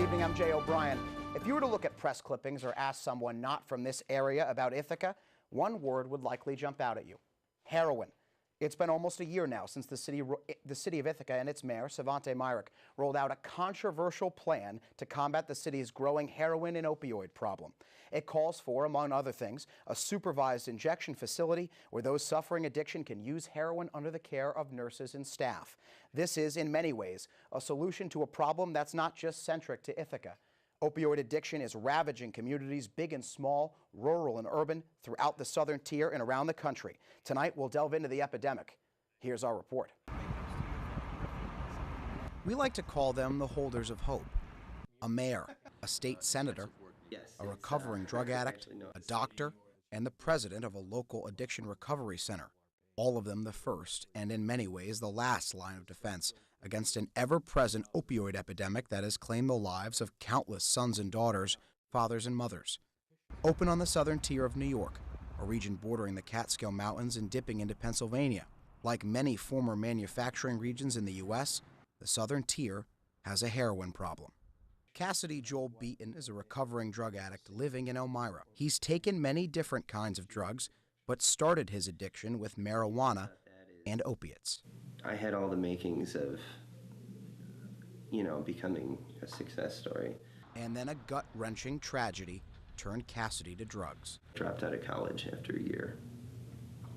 evening, I'm Jay O'Brien. If you were to look at press clippings or ask someone not from this area about Ithaca, one word would likely jump out at you: heroin. It's been almost a year now since the city of Ithaca and its mayor, Svante Myrick, rolled out a controversial plan to combat the city's growing heroin and opioid problem. It calls for, among other things, a supervised injection facility where those suffering addiction can use heroin under the care of nurses and staff. This is, in many ways, a solution to a problem that's not just centric to Ithaca. Opioid addiction is ravaging communities big and small, rural and urban, throughout the southern tier and around the country. Tonight, we'll delve into the epidemic. Here's our report. We like to call them the holders of hope. A mayor, a state senator, a recovering drug addict, a doctor, and the president of a local addiction recovery center. All of them the first, and in many ways the last line of defense against an ever-present opioid epidemic that has claimed the lives of countless sons and daughters, fathers and mothers. Open on the southern tier of New York, a region bordering the Catskill Mountains and dipping into Pennsylvania. Like many former manufacturing regions in the U.S., the southern tier has a heroin problem. Cassidy Joel Beaton is a recovering drug addict living in Elmira. He's taken many different kinds of drugs, but started his addiction with marijuana and opiates. I had all the makings of, becoming a success story. And then a gut-wrenching tragedy turned Cassidy to drugs. Dropped out of college after a year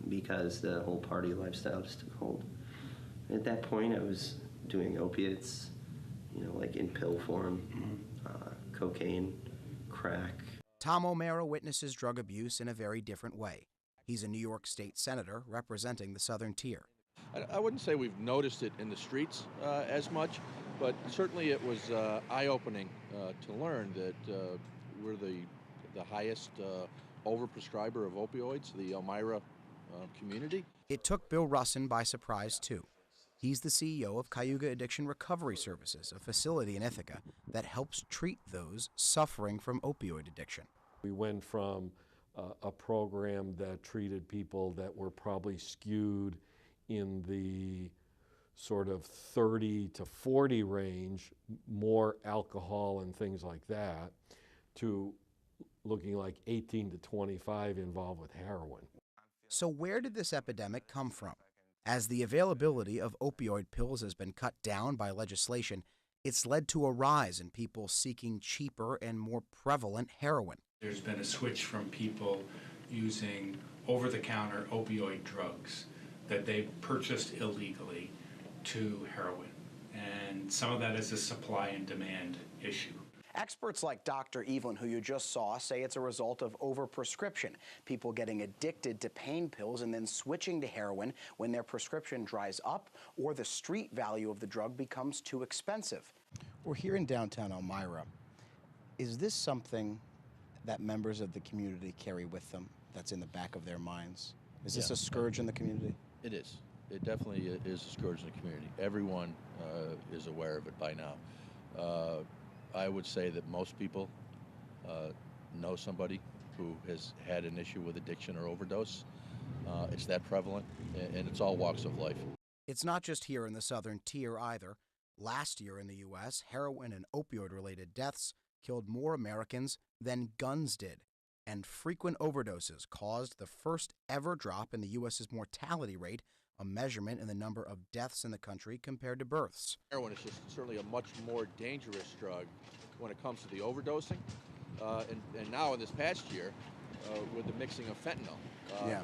because the whole party lifestyle just took hold. At that point, I was doing opiates, like in pill form, cocaine, crack. Tom O'Mara witnesses drug abuse in a very different way. He's a New York State senator representing the southern tier. I wouldn't say we've noticed it in the streets as much, but certainly it was eye-opening to learn that we're the highest overprescriber of opioids, the Elmira community. It took Bill Russin by surprise, too. He's the CEO of Cayuga Addiction Recovery Services, a facility in Ithaca that helps treat those suffering from opioid addiction. We went from a program that treated people that were probably skewed in the sort of 30 to 40 range, more alcohol and things like that, to looking like 18 to 25 involved with heroin. So where did this epidemic come from? As the availability of opioid pills has been cut down by legislation, it's led to a rise in people seeking cheaper and more prevalent heroin. There's been a switch from people using over-the-counter opioid drugs that they purchased illegally to heroin. And some of that is a supply and demand issue. Experts like Dr. Evelyn, who you just saw, say it's a result of overprescription, people getting addicted to pain pills and then switching to heroin when their prescription dries up or the street value of the drug becomes too expensive. We're here in downtown Elmira. Is this something that members of the community carry with them that's in the back of their minds? Is this a scourge in the community? It is. It definitely is a scourge in the community. Everyone is aware of it by now. I would say that most people know somebody who has had an issue with addiction or overdose. It's that prevalent, and it's all walks of life. It's not just here in the southern tier either. Last year in the U.S., heroin and opioid-related deaths killed more Americans than guns did, and frequent overdoses caused the first ever drop in the U.S.'s mortality rate, a measurement in the number of deaths in the country compared to births. Heroin is just certainly a much more dangerous drug when it comes to the overdosing. And now in this past year, with the mixing of fentanyl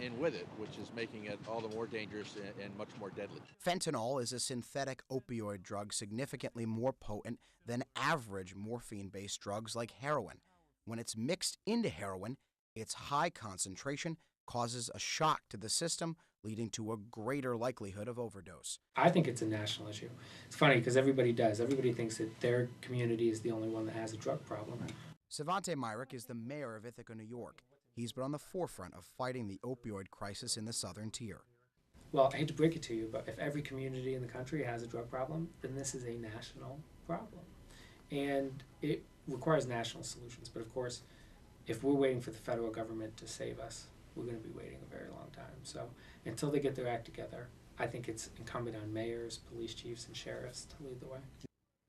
in with it, which is making it all the more dangerous and much more deadly. Fentanyl is a synthetic opioid drug significantly more potent than average morphine-based drugs like heroin. When it's mixed into heroin, its high concentration causes a shock to the system, leading to a greater likelihood of overdose. I think it's a national issue. It's funny because everybody does. Everybody thinks that their community is the only one that has a drug problem. Svante Myrick is the mayor of Ithaca, New York. He's been on the forefront of fighting the opioid crisis in the southern tier. Well, I hate to break it to you, but if every community in the country has a drug problem, then this is a national problem. And it requires national solutions. But of course, if we're waiting for the federal government to save us, we're going to be waiting a very long time. So until they get their act together, I think it's incumbent on mayors, police chiefs, and sheriffs to lead the way.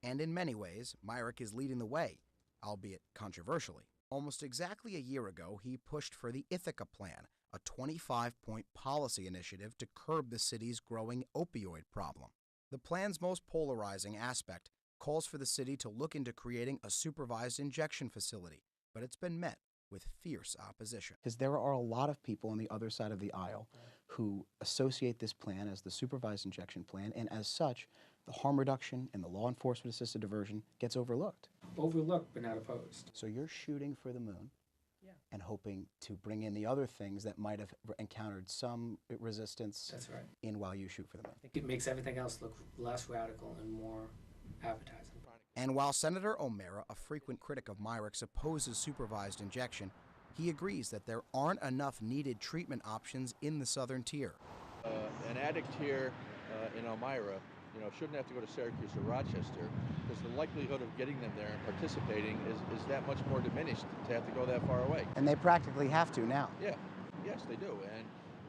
And in many ways, Myrick is leading the way, albeit controversially. Almost exactly a year ago, he pushed for the Ithaca Plan, a 25-point policy initiative to curb the city's growing opioid problem. The plan's most polarizing aspect calls for the city to look into creating a supervised injection facility, but it's been met with fierce opposition. Because there are a lot of people on the other side of the aisle who associate this plan as the supervised injection plan, and as such, the harm reduction and the law enforcement assisted diversion gets overlooked. Overlooked but not opposed. So you're shooting for the moon Yeah. and hoping to bring in the other things that might have encountered some resistance That's right. in while you shoot for the moon. I think it makes everything else look less radical and more appetizing. And while Senator O'Mara, a frequent critic of Myrick's, opposes supervised injection, he agrees that there aren't enough needed treatment options in the southern tier. An addict here in Elmira, shouldn't have to go to Syracuse or Rochester, because the likelihood of getting them there and participating is that much more diminished to have to go that far away. And they practically have to now. Yeah, yes, they do.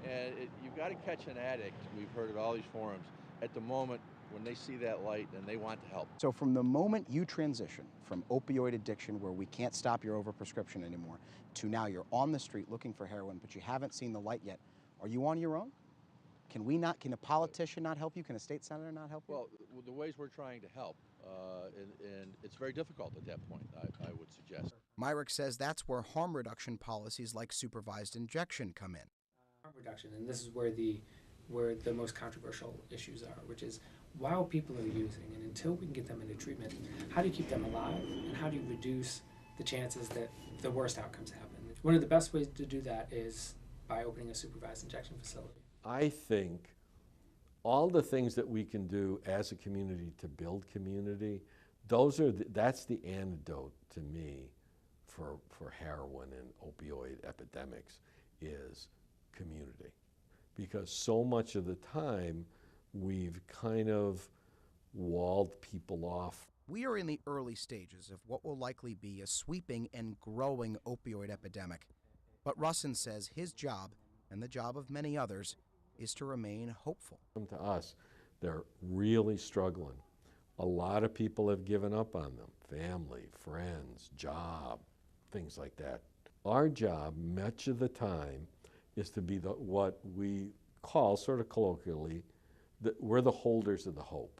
And you've got to catch an addict. We've heard at all these forums at the moment when they see that light and they want to help. So from the moment you transition from opioid addiction, where we can't stop your overprescription anymore, to now you're on the street looking for heroin, but you haven't seen the light yet, are you on your own? Can a politician not help you? Can a state senator not help you? Well, the ways we're trying to help, and it's very difficult at that point, I would suggest. Myrick says that's where harm reduction policies like supervised injection come in. Harm reduction, and this is where the most controversial issues are, which is while people are using, and until we can get them into treatment, how do you keep them alive, and how do you reduce the chances that the worst outcomes happen? One of the best ways to do that is by opening a supervised injection facility. I think all the things that we can do as a community to build community, that's the antidote to me for heroin and opioid epidemics, is community. Because so much of the time we've kind of walled people off. We are in the early stages of what will likely be a sweeping and growing opioid epidemic. But Russin says his job, and the job of many others, is to remain hopeful. To us, they're really struggling. A lot of people have given up on them. Family, friends, job, things like that. Our job, much of the time, is to be what we call, sort of colloquially, we're the holders of the hope.